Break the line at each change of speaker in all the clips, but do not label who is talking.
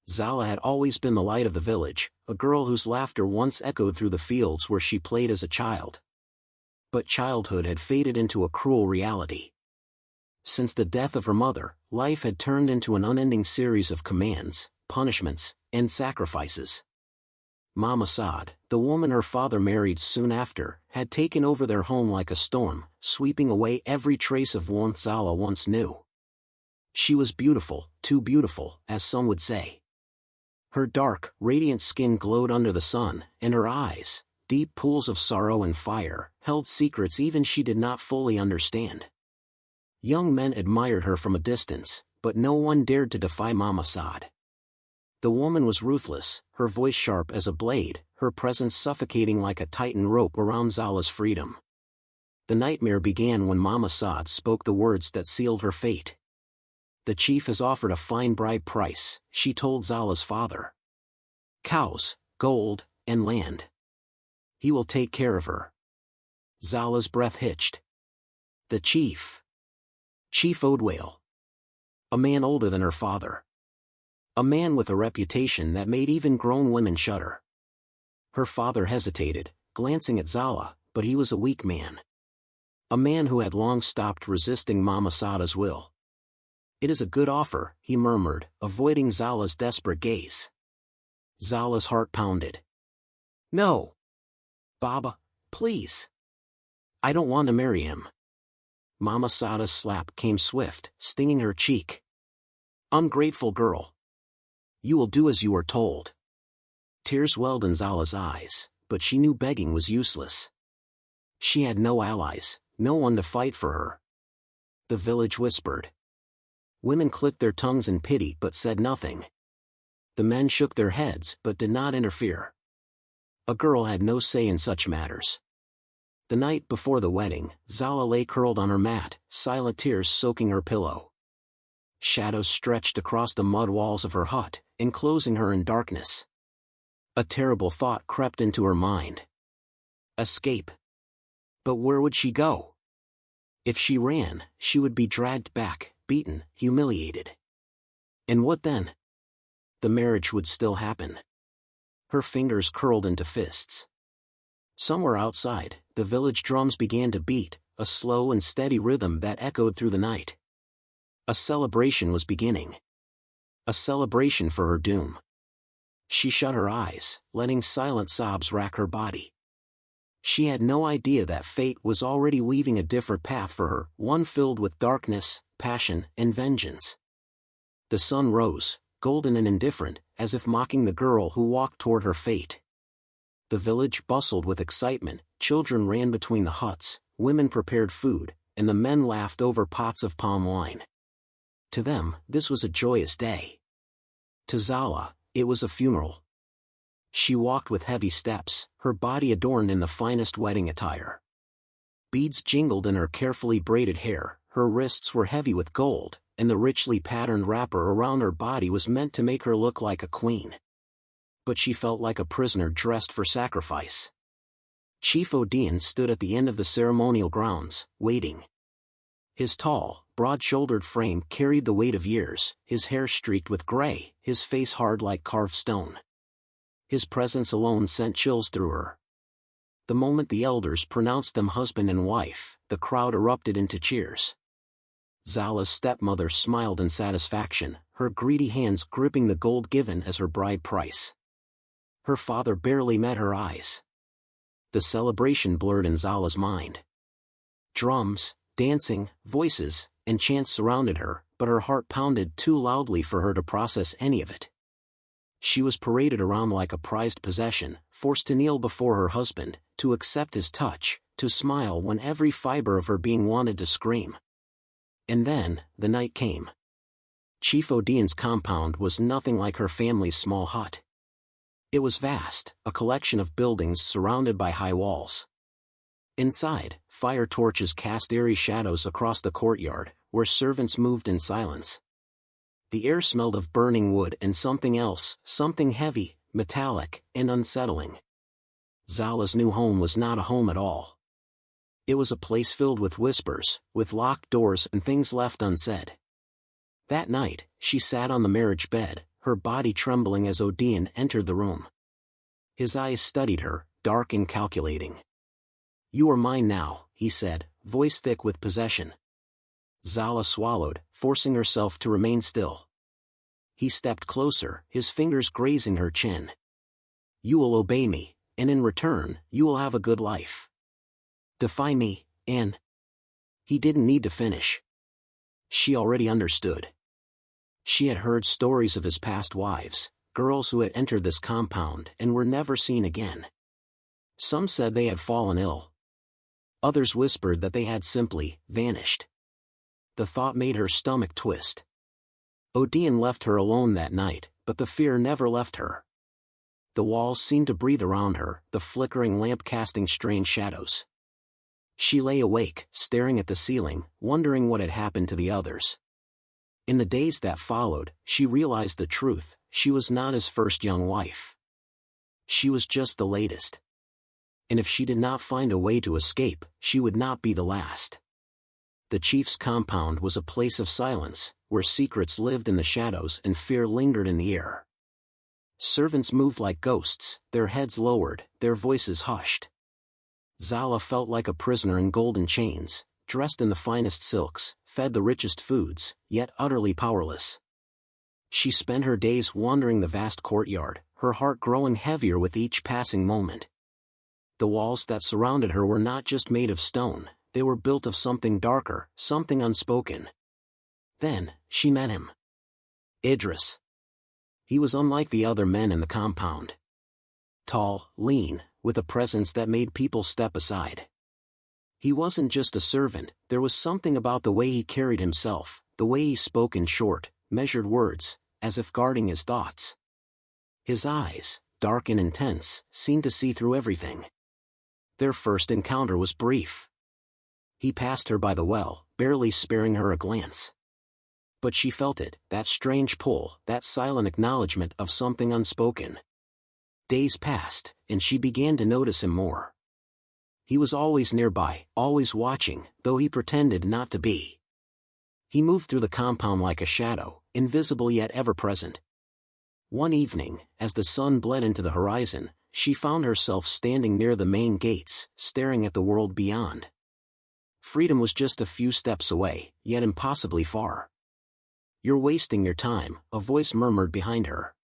Zala had always been the light of the village, a girl whose laughter once echoed through the fields where she played as a child. But childhood had faded into a cruel reality. Since the death of her mother, life had turned into an unending series of commands, punishments, and sacrifices. Mama Saad, the woman her father married soon after, had taken over their home like a storm, sweeping away every trace of warmth Zala once knew. She was beautiful, too beautiful, as some would say. Her dark, radiant skin glowed under the sun, and her eyes, deep pools of sorrow and fire, held secrets even she did not fully understand. Young men admired her from a distance, but no one dared to defy Mama Saad. The woman was ruthless, her voice sharp as a blade, her presence suffocating like a tighten rope around Zala's freedom. The nightmare began when Mama Saad spoke the words that sealed her fate. "The chief has offered a fine bride price," she told Zala's father. "Cows, gold, and land. He will take care of her." Zala's breath hitched. The chief. Chief Odwale. A man older than her father. A man with a reputation that made even grown women shudder. Her father hesitated, glancing at Zala, but he was a weak man. A man who had long stopped resisting Mama Saada's will. "It is a good offer," he murmured, avoiding Zala's desperate gaze. Zala's heart pounded. "No. Baba, please. I don't want to marry him." Mama Saada's slap came swift, stinging her cheek. "Ungrateful girl. You will do as you are told." Tears welled in Zala's eyes, but she knew begging was useless. She had no allies, no one to fight for her. The village whispered. Women clicked their tongues in pity but said nothing. The men shook their heads but did not interfere. A girl had no say in such matters. The night before the wedding, Zala lay curled on her mat, silent tears soaking her pillow. Shadows stretched across the mud walls of her hut, enclosing her in darkness. A terrible thought crept into her mind. Escape. But where would she go? If she ran, she would be dragged back, beaten, humiliated. And what then? The marriage would still happen. Her fingers curled into fists. Somewhere outside, the village drums began to beat, a slow and steady rhythm that echoed through the night. A celebration was beginning. A celebration for her doom. She shut her eyes, letting silent sobs rack her body. She had no idea that fate was already weaving a different path for her, one filled with darkness, passion, and vengeance. The sun rose, golden and indifferent, as if mocking the girl who walked toward her fate. The village bustled with excitement, children ran between the huts, women prepared food, and the men laughed over pots of palm wine. To them, this was a joyous day. To Zala, it was a funeral. She walked with heavy steps, her body adorned in the finest wedding attire. Beads jingled in her carefully braided hair, her wrists were heavy with gold, and the richly patterned wrapper around her body was meant to make her look like a queen. But she felt like a prisoner dressed for sacrifice. Chief Odian stood at the end of the ceremonial grounds, waiting. His tall, broad-shouldered frame carried the weight of years, his hair streaked with gray, his face hard like carved stone. His presence alone sent chills through her. The moment the elders pronounced them husband and wife, the crowd erupted into cheers. Zala's stepmother smiled in satisfaction, her greedy hands gripping the gold given as her bride price. Her father barely met her eyes. The celebration blurred in Zala's mind. Drums, dancing, voices, and chants surrounded her, but her heart pounded too loudly for her to process any of it. She was paraded around like a prized possession, forced to kneel before her husband, to accept his touch, to smile when every fiber of her being wanted to scream. And then, the night came. Chief Odian's compound was nothing like her family's small hut. It was vast, a collection of buildings surrounded by high walls. Inside, fire torches cast eerie shadows across the courtyard, where servants moved in silence. The air smelled of burning wood and something else, something heavy, metallic, and unsettling. Zala's new home was not a home at all. It was a place filled with whispers, with locked doors and things left unsaid. That night, she sat on the marriage bed, her body trembling as Odeon entered the room. His eyes studied her, dark and calculating. "You are mine now," he said, voice thick with possession. Zala swallowed, forcing herself to remain still. He stepped closer, his fingers grazing her chin. "You will obey me, and in return, you will have a good life. Defy me, and—" He didn't need to finish. She already understood. She had heard stories of his past wives, girls who had entered this compound and were never seen again. Some said they had fallen ill. Others whispered that they had simply vanished. The thought made her stomach twist. Odeon left her alone that night, but the fear never left her. The walls seemed to breathe around her, the flickering lamp casting strange shadows. She lay awake, staring at the ceiling, wondering what had happened to the others. In the days that followed, she realized the truth: she was not his first young wife. She was just the latest. And if she did not find a way to escape, she would not be the last. The chief's compound was a place of silence, where secrets lived in the shadows and fear lingered in the air. Servants moved like ghosts, their heads lowered, their voices hushed. Zala felt like a prisoner in golden chains, dressed in the finest silks, fed the richest foods, yet utterly powerless. She spent her days wandering the vast courtyard, her heart growing heavier with each passing moment. The walls that surrounded her were not just made of stone, they were built of something darker, something unspoken. Then, she met him. Idris. He was unlike the other men in the compound. Tall, lean, with a presence that made people step aside. He wasn't just a servant, there was something about the way he carried himself, the way he spoke in short, measured words, as if guarding his thoughts. His eyes, dark and intense, seemed to see through everything. Their first encounter was brief. He passed her by the well, barely sparing her a glance. But she felt it, that strange pull, that silent acknowledgement of something unspoken. Days passed, and she began to notice him more. He was always nearby, always watching, though he pretended not to be. He moved through the compound like a shadow, invisible yet ever-present. One evening, as the sun bled into the horizon, she found herself standing near the main gates, staring at the world beyond. Freedom was just a few steps away, yet impossibly far. "You're wasting your time," a voice murmured behind her.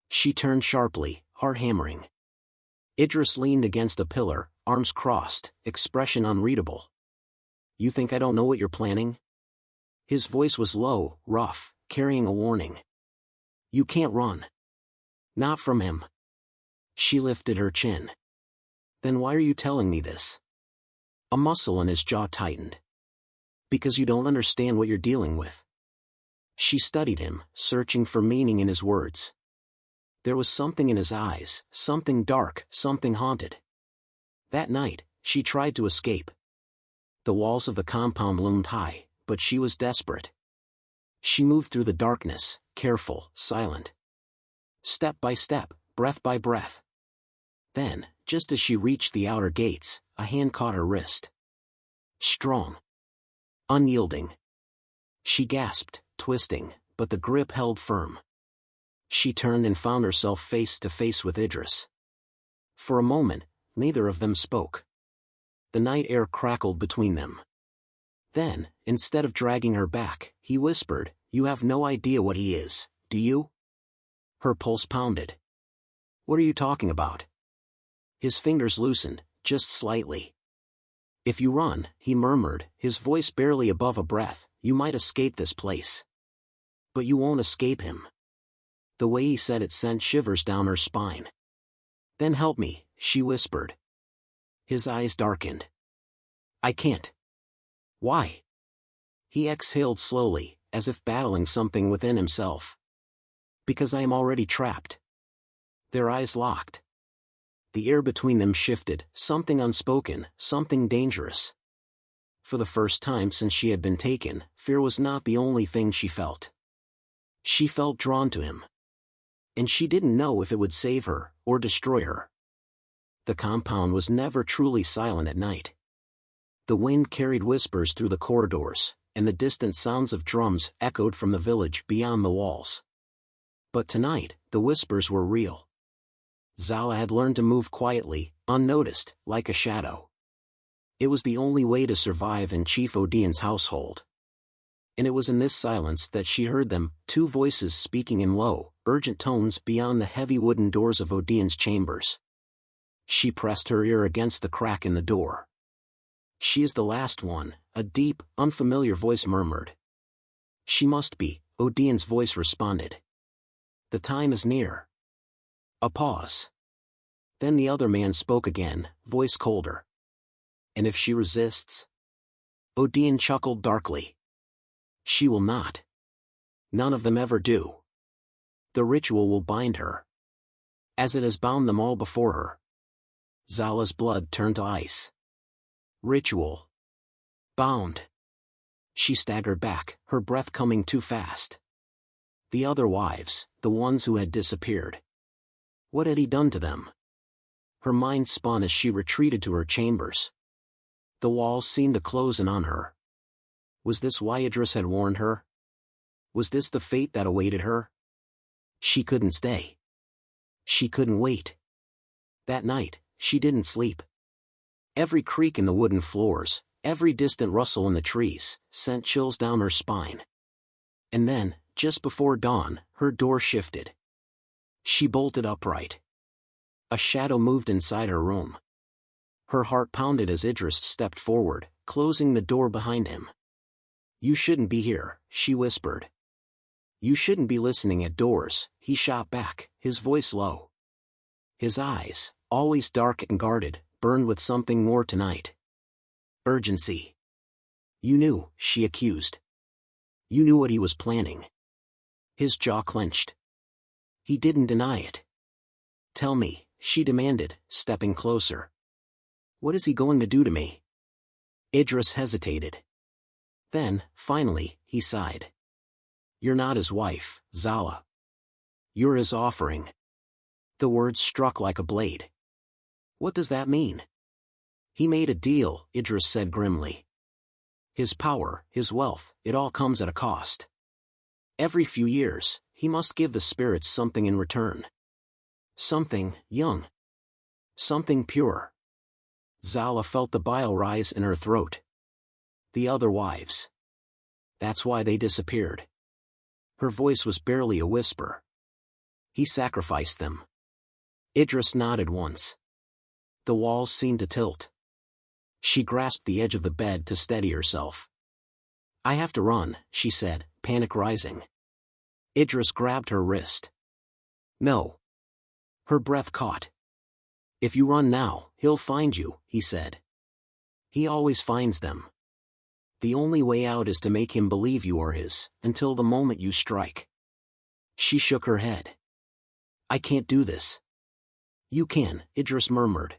She turned sharply, heart hammering. Idris leaned against a pillar, arms crossed, expression unreadable. "You think I don't know what you're planning?" His voice was low, rough, carrying a warning. "You can't run. Not from him." She lifted her chin. "Then why are you telling me this?" A muscle in his jaw tightened. "Because you don't understand what you're dealing with." She studied him, searching for meaning in his words. There was something in his eyes, something dark, something haunted. That night, she tried to escape. The walls of the compound loomed high, but she was desperate. She moved through the darkness, careful, silent. Step by step, breath by breath. Then, just as she reached the outer gates, a hand caught her wrist. Strong. Unyielding. She gasped, twisting, but the grip held firm. She turned and found herself face to face with Idris. For a moment, neither of them spoke. The night air crackled between them. Then, instead of dragging her back, he whispered, "You have no idea what he is, do you?" Her pulse pounded. "What are you talking about?" His fingers loosened, just slightly. "If you run," he murmured, his voice barely above a breath, "you might escape this place. But you won't escape him." The way he said it sent shivers down her spine. "Then help me," she whispered. His eyes darkened. "I can't." "Why?" He exhaled slowly, as if battling something within himself. "Because I am already trapped." Their eyes locked. The air between them shifted, something unspoken, something dangerous. For the first time since she had been taken, fear was not the only thing she felt. She felt drawn to him. And she didn't know if it would save her, or destroy her. The compound was never truly silent at night. The wind carried whispers through the corridors, and the distant sounds of drums echoed from the village beyond the walls. But tonight, the whispers were real. Zala had learned to move quietly, unnoticed, like a shadow. It was the only way to survive in Chief Odine's household. And it was in this silence that she heard them, two voices speaking in low, urgent tones beyond the heavy wooden doors of Odine's chambers. She pressed her ear against the crack in the door. "She is the last one," a deep, unfamiliar voice murmured. "She must be," Odine's voice responded. "The time is near." A pause. Then the other man spoke again, voice colder. "And if she resists?" Odine chuckled darkly. "She will not. None of them ever do. The ritual will bind her, as it has bound them all before her." Zala's blood turned to ice. Ritual. Bound. She staggered back, her breath coming too fast. The other wives, the ones who had disappeared. What had he done to them? Her mind spun as she retreated to her chambers. The walls seemed to close in on her. Was this why Idris had warned her? Was this the fate that awaited her? She couldn't stay. She couldn't wait. That night, she didn't sleep. Every creak in the wooden floors, every distant rustle in the trees, sent chills down her spine. And then, just before dawn, her door shifted. She bolted upright. A shadow moved inside her room. Her heart pounded as Idris stepped forward, closing the door behind him. "You shouldn't be here," she whispered. "You shouldn't be listening at doors," he shot back, his voice low. His eyes, always dark and guarded, burned with something more tonight. Urgency. "You knew," she accused. "You knew what he was planning." His jaw clenched. He didn't deny it. "Tell me," she demanded, stepping closer. "What is he going to do to me?" Idris hesitated. Then, finally, he sighed. "You're not his wife, Zala. You're his offering." The words struck like a blade. "What does that mean?" "He made a deal," Idris said grimly. "His power, his wealth, it all comes at a cost. Every few years, he must give the spirits something in return. Something young. Something pure." Zala felt the bile rise in her throat. The other wives. That's why they disappeared. Her voice was barely a whisper. He sacrificed them. Idris nodded once. The walls seemed to tilt. She grasped the edge of the bed to steady herself. "I have to run," she said, panic rising. Idris grabbed her wrist. "No." Her breath caught. "If you run now, he'll find you," he said. "He always finds them. The only way out is to make him believe you are his, until the moment you strike." She shook her head. "I can't do this." "You can," Idris murmured.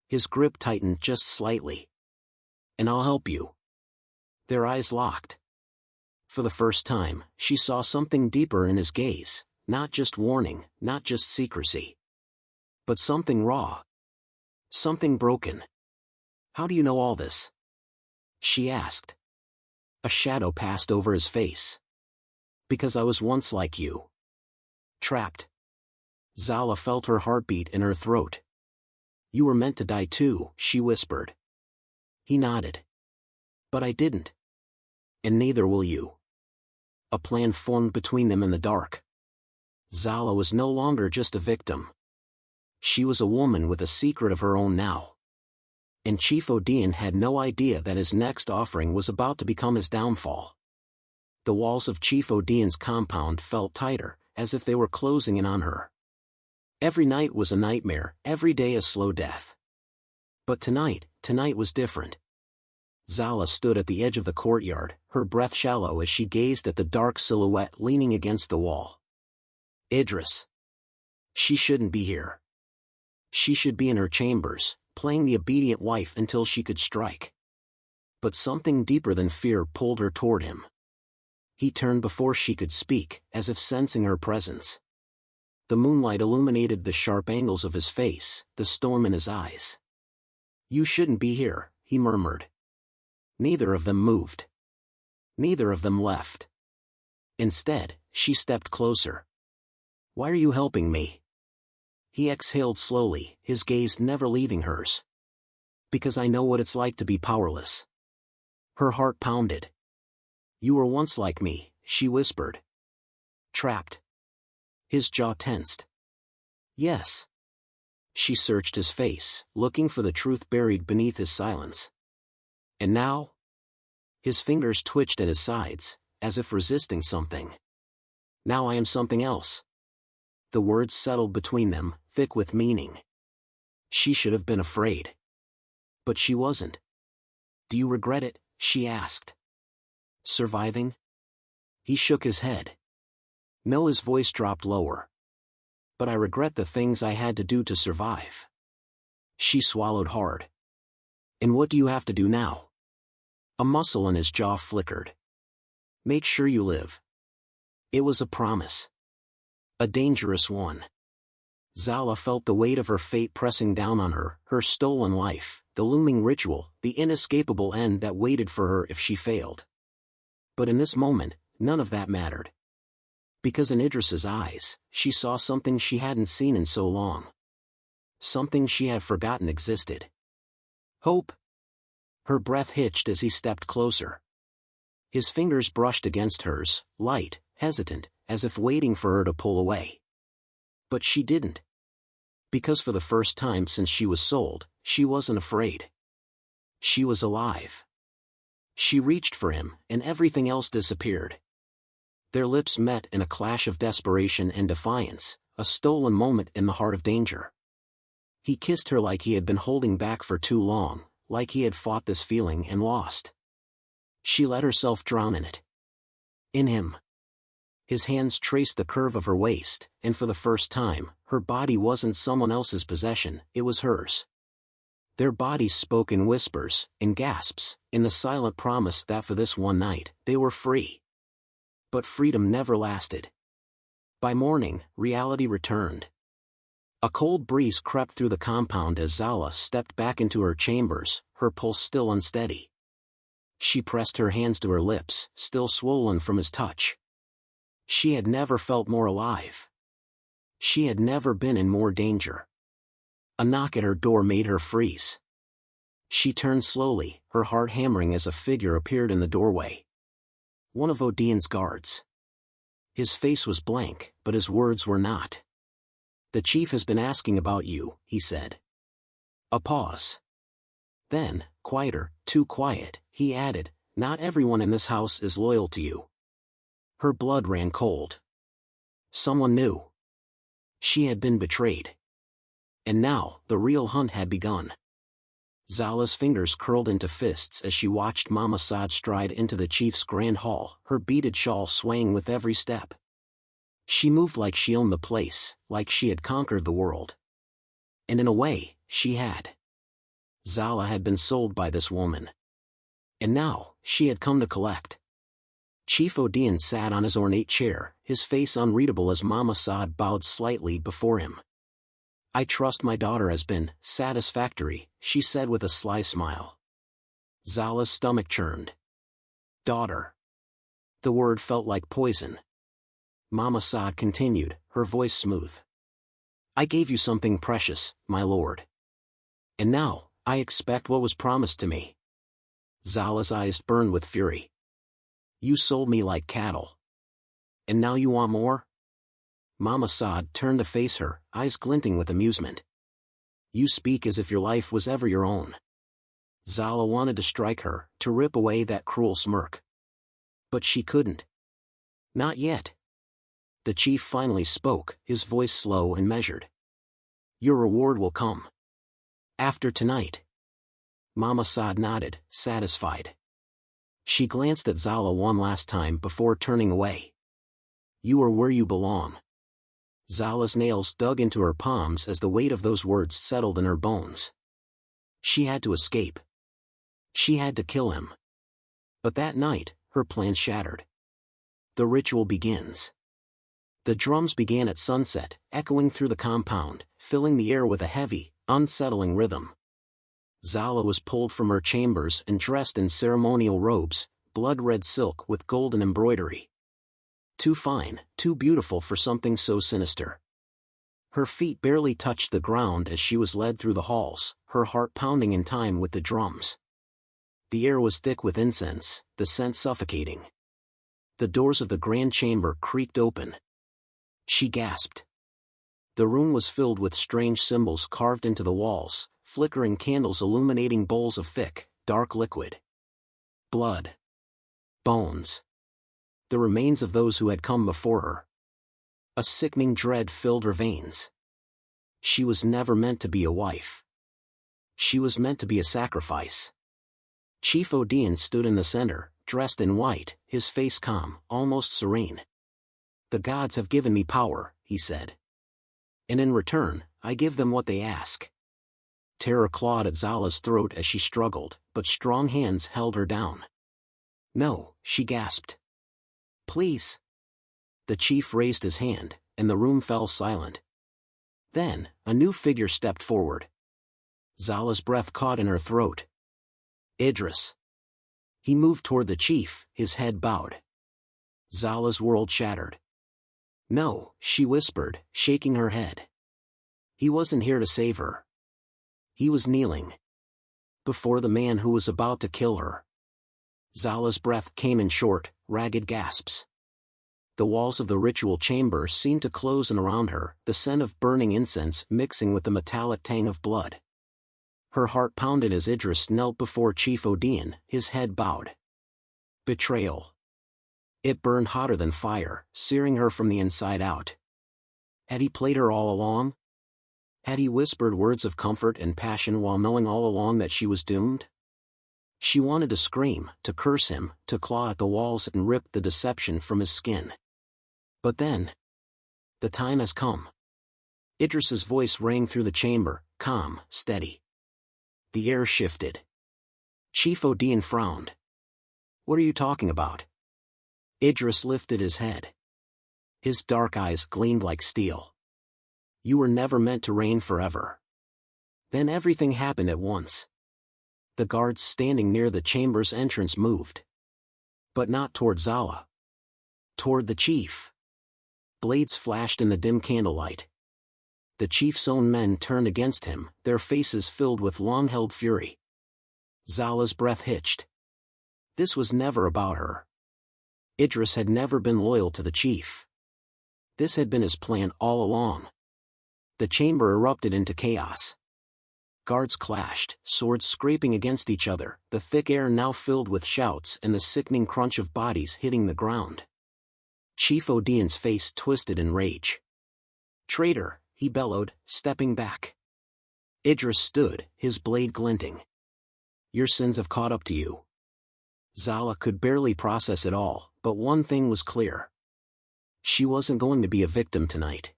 His grip tightened just slightly. "And I'll help you." Their eyes locked. For the first time, she saw something deeper in his gaze, not just warning, not just secrecy. But something raw. Something broken. "How do you know all this?" she asked. A shadow passed over his face. "Because I was once like you. Trapped." Zala felt her heartbeat in her throat. "You were meant to die too," she whispered. He nodded. "But I didn't. And neither will you." A plan formed between them in the dark. Zala was no longer just a victim. She was a woman with a secret of her own now. And Chief Odine had no idea that his next offering was about to become his downfall. The walls of Chief Odine's compound felt tighter, as if they were closing in on her. Every night was a nightmare, every day a slow death. But tonight was different. Zala stood at the edge of the courtyard, her breath shallow as she gazed at the dark silhouette leaning against the wall. Idris. She shouldn't be here. She should be in her chambers, playing the obedient wife until she could strike. But something deeper than fear pulled her toward him. He turned before she could speak, as if sensing her presence. The moonlight illuminated the sharp angles of his face, the storm in his eyes. "You shouldn't be here," he murmured. Neither of them moved. Neither of them left. Instead, she stepped closer. Why are you helping me? He exhaled slowly, his gaze never leaving hers. Because I know what it's like to be powerless. Her heart pounded. You were once like me, she whispered. Trapped. His jaw tensed. Yes. She searched his face, looking for the truth buried beneath his silence. And now? His fingers twitched at his sides, as if resisting something. Now I am something else. The words settled between them, thick with meaning. She should have been afraid. But she wasn't. Do you regret it? She asked. Surviving? He shook his head. No, his voice dropped lower. But I regret the things I had to do to survive. She swallowed hard. And what do you have to do now? A muscle in his jaw flickered. Make sure you live. It was a promise. A dangerous one. Zala felt the weight of her fate pressing down on her, her stolen life, the looming ritual, the inescapable end that waited for her if she failed. But in this moment, none of that mattered. Because in Idris's eyes, she saw something she hadn't seen in so long. Something she had forgotten existed. Hope. Her breath hitched as he stepped closer. His fingers brushed against hers, light, hesitant, as if waiting for her to pull away. But she didn't. Because for the first time since she was sold, she wasn't afraid. She was alive. She reached for him, and everything else disappeared. Their lips met in a clash of desperation and defiance, a stolen moment in the heart of danger. He kissed her like he had been holding back for too long, like he had fought this feeling and lost. She let herself drown in it. In him. His hands traced the curve of her waist, and for the first time, her body wasn't someone else's possession, it was hers. Their bodies spoke in whispers, in gasps, in the silent promise that for this one night, they were free. But freedom never lasted. By morning, reality returned. A cold breeze crept through the compound as Zala stepped back into her chambers, her pulse still unsteady. She pressed her hands to her lips, still swollen from his touch. She had never felt more alive. She had never been in more danger. A knock at her door made her freeze. She turned slowly, her heart hammering as a figure appeared in the doorway. One of Odine's guards. His face was blank, but his words were not. The chief has been asking about you, he said. A pause. Then, quieter, too quiet, he added, not everyone in this house is loyal to you. Her blood ran cold. Someone knew. She had been betrayed. And now, the real hunt had begun. Zala's fingers curled into fists as she watched Mama Saad stride into the chief's grand hall, her beaded shawl swaying with every step. She moved like she owned the place, like she had conquered the world. And in a way, she had. Zala had been sold by this woman. And now, she had come to collect. Chief Odin sat on his ornate chair, his face unreadable as Mama Saad bowed slightly before him. I trust my daughter has been satisfactory, she said with a sly smile. Zala's stomach churned. Daughter. The word felt like poison. Mama Saad continued, her voice smooth. I gave you something precious, my lord. And now, I expect what was promised to me. Zala's eyes burned with fury. You sold me like cattle. And now you want more? Mama Saad turned to face her, eyes glinting with amusement. You speak as if your life was ever your own. Zala wanted to strike her, to rip away that cruel smirk. But she couldn't. Not yet. The chief finally spoke, his voice slow and measured. Your reward will come. After tonight. Mama Saad nodded, satisfied. She glanced at Zala one last time before turning away. You are where you belong. Zala's nails dug into her palms as the weight of those words settled in her bones. She had to escape. She had to kill him. But that night, her plan shattered. The ritual begins. The drums began at sunset, echoing through the compound, filling the air with a heavy, unsettling rhythm. Zala was pulled from her chambers and dressed in ceremonial robes, blood-red silk with golden embroidery. Too fine, too beautiful for something so sinister. Her feet barely touched the ground as she was led through the halls, her heart pounding in time with the drums. The air was thick with incense, the scent suffocating. The doors of the grand chamber creaked open. She gasped. The room was filled with strange symbols carved into the walls, flickering candles illuminating bowls of thick, dark liquid. Blood. Bones. The remains of those who had come before her. A sickening dread filled her veins. She was never meant to be a wife. She was meant to be a sacrifice. Chief Odian stood in the center, dressed in white, his face calm, almost serene. "The gods have given me power," he said. "And in return, I give them what they ask." Terror clawed at Zala's throat as she struggled, but strong hands held her down. "No," she gasped. "Please." The chief raised his hand, and the room fell silent. Then, a new figure stepped forward. Zala's breath caught in her throat. Idris. He moved toward the chief, his head bowed. Zala's world shattered. "No," she whispered, shaking her head. He wasn't here to save her. He was kneeling before the man who was about to kill her. Zala's breath came in short, ragged gasps. The walls of the ritual chamber seemed to close in around her, the scent of burning incense mixing with the metallic tang of blood. Her heart pounded as Idris knelt before Chief Odian, his head bowed. Betrayal. It burned hotter than fire, searing her from the inside out. Had he played her all along? Had he whispered words of comfort and passion while knowing all along that she was doomed? She wanted to scream, to curse him, to claw at the walls and rip the deception from his skin. But then, the time has come. Idris's voice rang through the chamber, calm, steady. The air shifted. Chief Odian frowned. "What are you talking about?" Idris lifted his head. His dark eyes gleamed like steel. "You were never meant to reign forever." Then everything happened at once. The guards standing near the chamber's entrance moved. But not toward Zala. Toward the chief. Blades flashed in the dim candlelight. The chief's own men turned against him, their faces filled with long-held fury. Zala's breath hitched. This was never about her. Idris had never been loyal to the chief. This had been his plan all along. The chamber erupted into chaos. Guards clashed, swords scraping against each other, the thick air now filled with shouts and the sickening crunch of bodies hitting the ground. Chief Odian's face twisted in rage. "Traitor," he bellowed, stepping back. Idris stood, his blade glinting. "Your sins have caught up to you." Zala could barely process it all, but one thing was clear. She wasn't going to be a victim tonight.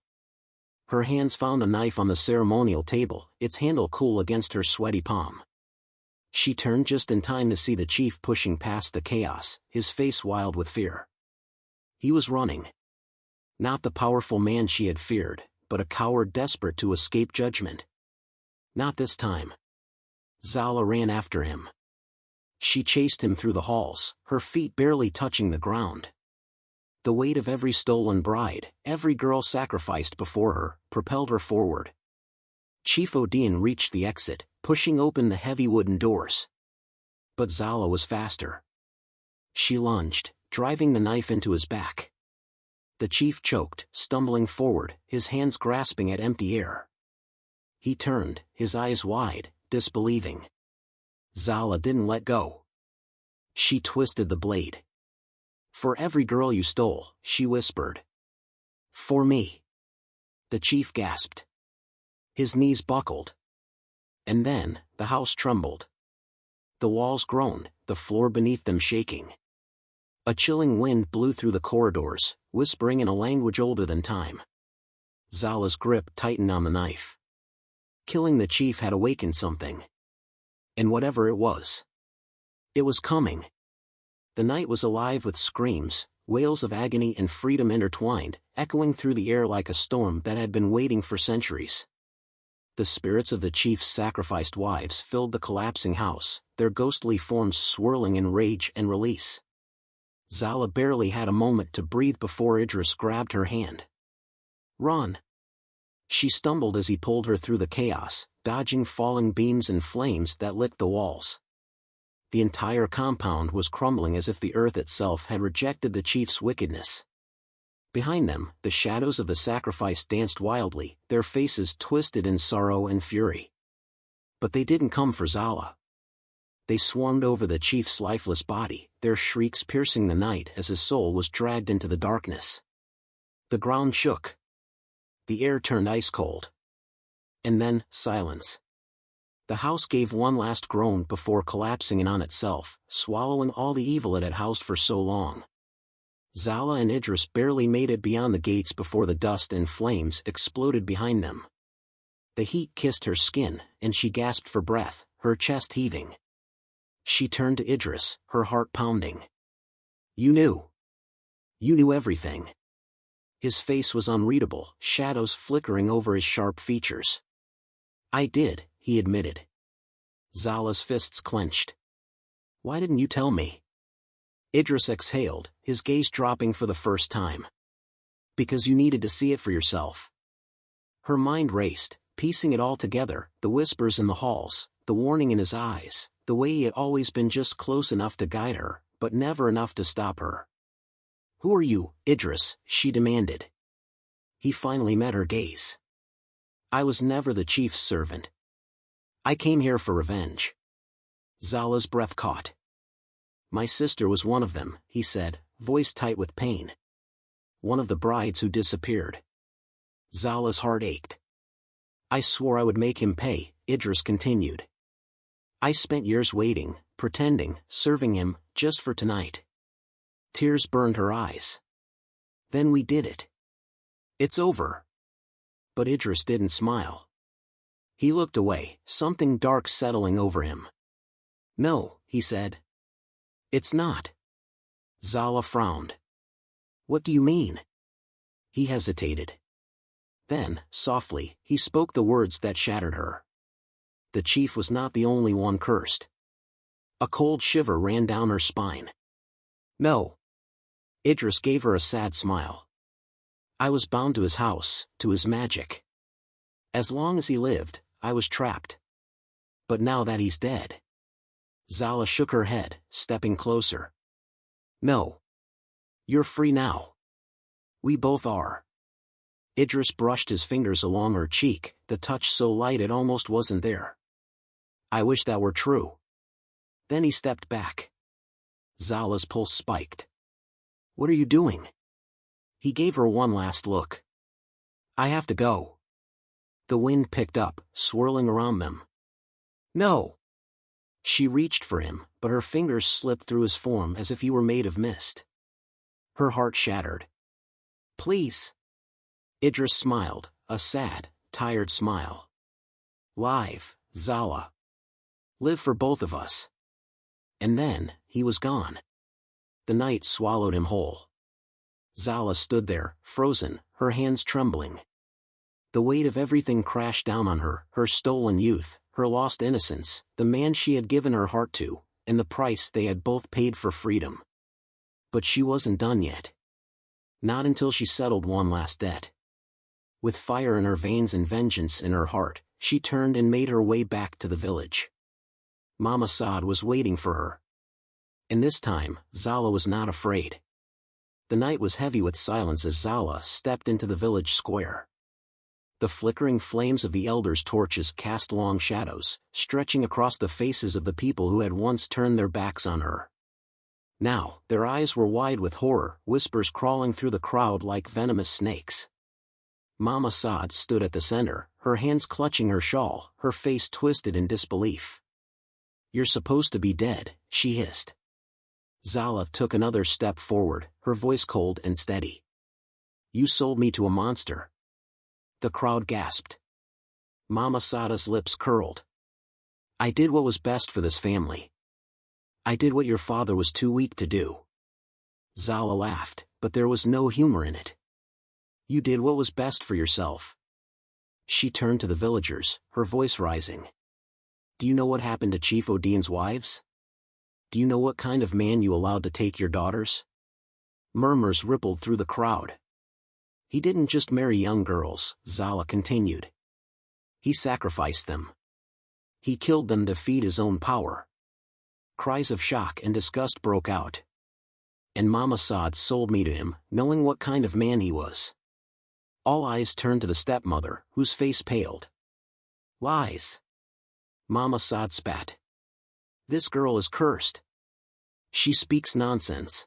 Her hands found a knife on the ceremonial table, its handle cool against her sweaty palm. She turned just in time to see the chief pushing past the chaos, his face wild with fear. He was running. Not the powerful man she had feared, but a coward desperate to escape judgment. Not this time. Zala ran after him. She chased him through the halls, her feet barely touching the ground. The weight of every stolen bride, every girl sacrificed before her, propelled her forward. Chief Odian reached the exit, pushing open the heavy wooden doors. But Zala was faster. She lunged, driving the knife into his back. The chief choked, stumbling forward, his hands grasping at empty air. He turned, his eyes wide, disbelieving. Zala didn't let go. She twisted the blade. "For every girl you stole," she whispered. "For me." The chief gasped. His knees buckled. And then, the house trembled. The walls groaned, the floor beneath them shaking. A chilling wind blew through the corridors, whispering in a language older than time. Zala's grip tightened on the knife. Killing the chief had awakened something. And whatever it was coming. The night was alive with screams, wails of agony and freedom intertwined, echoing through the air like a storm that had been waiting for centuries. The spirits of the chief's sacrificed wives filled the collapsing house, their ghostly forms swirling in rage and release. Zala barely had a moment to breathe before Idris grabbed her hand. "Run!" She stumbled as he pulled her through the chaos, dodging falling beams and flames that licked the walls. The entire compound was crumbling as if the earth itself had rejected the chief's wickedness. Behind them, the shadows of the sacrifice danced wildly, their faces twisted in sorrow and fury. But they didn't come for Zala. They swarmed over the chief's lifeless body, their shrieks piercing the night as his soul was dragged into the darkness. The ground shook. The air turned ice-cold. And then, silence. The house gave one last groan before collapsing in on itself, swallowing all the evil it had housed for so long. Zala and Idris barely made it beyond the gates before the dust and flames exploded behind them. The heat kissed her skin, and she gasped for breath, her chest heaving. She turned to Idris, her heart pounding. "You knew. You knew everything." His face was unreadable, shadows flickering over his sharp features. "I did," he admitted. Zala's fists clenched. "Why didn't you tell me?" Idris exhaled, his gaze dropping for the first time. "Because you needed to see it for yourself." Her mind raced, piecing it all together, the whispers in the halls, the warning in his eyes, the way he had always been just close enough to guide her, but never enough to stop her. "Who are you, Idris?" she demanded. He finally met her gaze. "I was never the chief's servant. I came here for revenge." Zala's breath caught. "My sister was one of them," he said, voice tight with pain. "One of the brides who disappeared." Zala's heart ached. "I swore I would make him pay," Idris continued. "I spent years waiting, pretending, serving him, just for tonight." Tears burned her eyes. "Then we did it. It's over." But Idris didn't smile. He looked away, something dark settling over him. "No," he said. "It's not." Zala frowned. "What do you mean?" He hesitated. Then, softly, he spoke the words that shattered her. The chief was not the only one cursed. A cold shiver ran down her spine. "No." Idris gave her a sad smile. "I was bound to his house, to his magic. As long as he lived, I was trapped. But now that he's dead." Zala shook her head, stepping closer. "No. You're free now. We both are." Idris brushed his fingers along her cheek, the touch so light it almost wasn't there. "I wish that were true." Then he stepped back. Zala's pulse spiked. "What are you doing?" He gave her one last look. "I have to go." The wind picked up, swirling around them. "No." She reached for him, but her fingers slipped through his form as if he were made of mist. Her heart shattered. "Please." Idris smiled, a sad, tired smile. "Live, Zala. Live for both of us." And then, he was gone. The night swallowed him whole. Zala stood there, frozen, her hands trembling. The weight of everything crashed down on her, her stolen youth, her lost innocence, the man she had given her heart to, and the price they had both paid for freedom. But she wasn't done yet. Not until she settled one last debt. With fire in her veins and vengeance in her heart, she turned and made her way back to the village. Mama Saad was waiting for her. And this time, Zala was not afraid. The night was heavy with silence as Zala stepped into the village square. The flickering flames of the elders' torches cast long shadows, stretching across the faces of the people who had once turned their backs on her. Now, their eyes were wide with horror, whispers crawling through the crowd like venomous snakes. Mama Saad stood at the center, her hands clutching her shawl, her face twisted in disbelief. "You're supposed to be dead," she hissed. Zala took another step forward, her voice cold and steady. "You sold me to a monster." The crowd gasped. Mama Saada's lips curled. "I did what was best for this family. I did what your father was too weak to do." Zala laughed, but there was no humor in it. "You did what was best for yourself." She turned to the villagers, her voice rising. "Do you know what happened to Chief Odine's wives? Do you know what kind of man you allowed to take your daughters?" Murmurs rippled through the crowd. He didn't just marry young girls, Zala continued. He sacrificed them. He killed them to feed his own power. Cries of shock and disgust broke out. And Mama Saad sold me to him, knowing what kind of man he was. All eyes turned to the stepmother, whose face paled. Lies. Mama Saad spat. This girl is cursed. She speaks nonsense.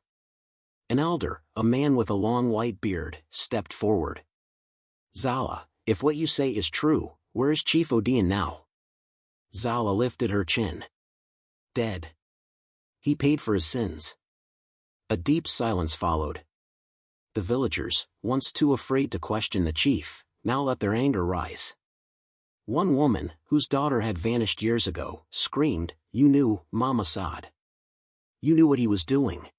An elder, a man with a long white beard, stepped forward. Zala, if what you say is true, where is Chief Odian now? Zala lifted her chin. Dead. He paid for his sins. A deep silence followed. The villagers, once too afraid to question the chief, now let their anger rise. One woman, whose daughter had vanished years ago, screamed, "You knew, Mama Saad. You knew what he was doing."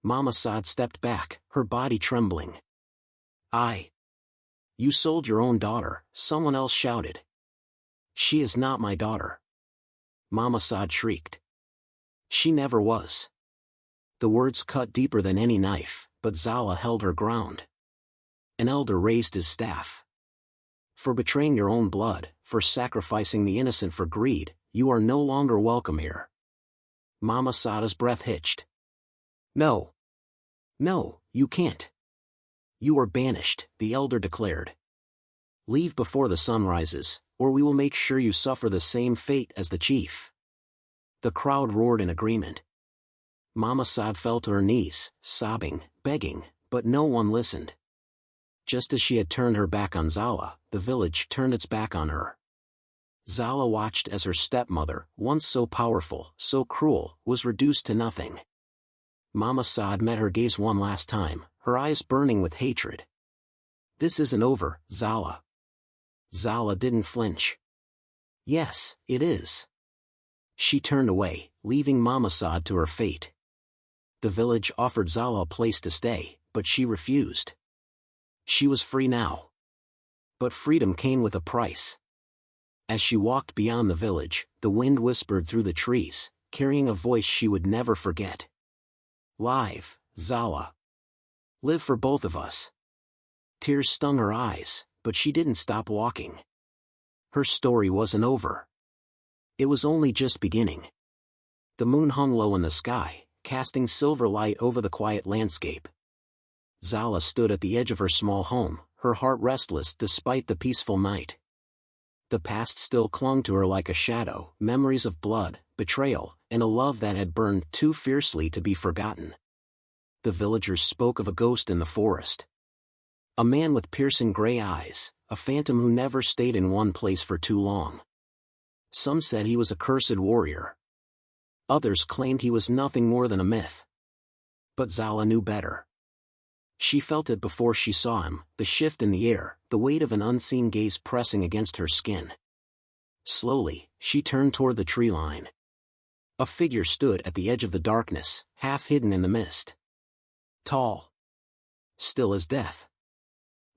Mama Saad stepped back, her body trembling. You sold your own daughter, someone else shouted. She is not my daughter. Mama Saad shrieked. She never was. The words cut deeper than any knife, but Zala held her ground. An elder raised his staff. For betraying your own blood, for sacrificing the innocent for greed, you are no longer welcome here. Mama Saada's breath hitched. No. No, you can't. You are banished, the elder declared. Leave before the sun rises, or we will make sure you suffer the same fate as the chief. The crowd roared in agreement. Mama Saad fell to her knees, sobbing, begging, but no one listened. Just as she had turned her back on Zala, the village turned its back on her. Zala watched as her stepmother, once so powerful, so cruel, was reduced to nothing. Mama Saad met her gaze one last time, her eyes burning with hatred. This isn't over, Zala. Zala didn't flinch. Yes, it is. She turned away, leaving Mama Saad to her fate. The village offered Zala a place to stay, but she refused. She was free now. But freedom came with a price. As she walked beyond the village, the wind whispered through the trees, carrying a voice she would never forget. Live, Zala. Live for both of us. Tears stung her eyes, but she didn't stop walking. Her story wasn't over. It was only just beginning. The moon hung low in the sky, casting silver light over the quiet landscape. Zala stood at the edge of her small home, her heart restless despite the peaceful night. The past still clung to her like a shadow, memories of blood, betrayal, and a love that had burned too fiercely to be forgotten. The villagers spoke of a ghost in the forest. A man with piercing gray eyes, a phantom who never stayed in one place for too long. Some said he was a cursed warrior. Others claimed he was nothing more than a myth. But Zala knew better. She felt it before she saw him, the shift in the air, the weight of an unseen gaze pressing against her skin. Slowly, she turned toward the tree line. A figure stood at the edge of the darkness, half hidden in the mist. Tall. Still as death.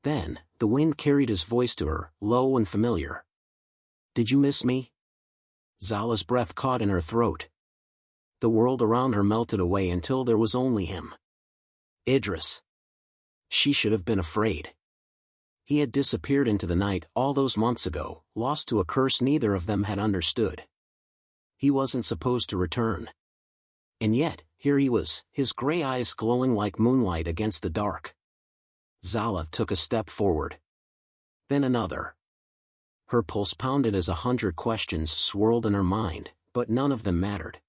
Then, the wind carried his voice to her, low and familiar. Did you miss me? Zala's breath caught in her throat. The world around her melted away until there was only him. Idris. She should have been afraid. He had disappeared into the night all those months ago, lost to a curse neither of them had understood. He wasn't supposed to return. And yet, here he was, his gray eyes glowing like moonlight against the dark. Zala took a step forward. Then another. Her pulse pounded as 100 questions swirled in her mind, but none of them mattered.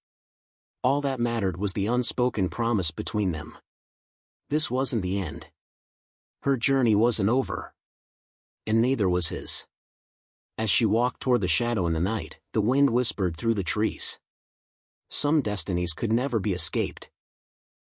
All that mattered was the unspoken promise between them. This wasn't the end. Her journey wasn't over. And neither was his. As she walked toward the shadow in the night, the wind whispered through the trees. Some destinies could never be escaped.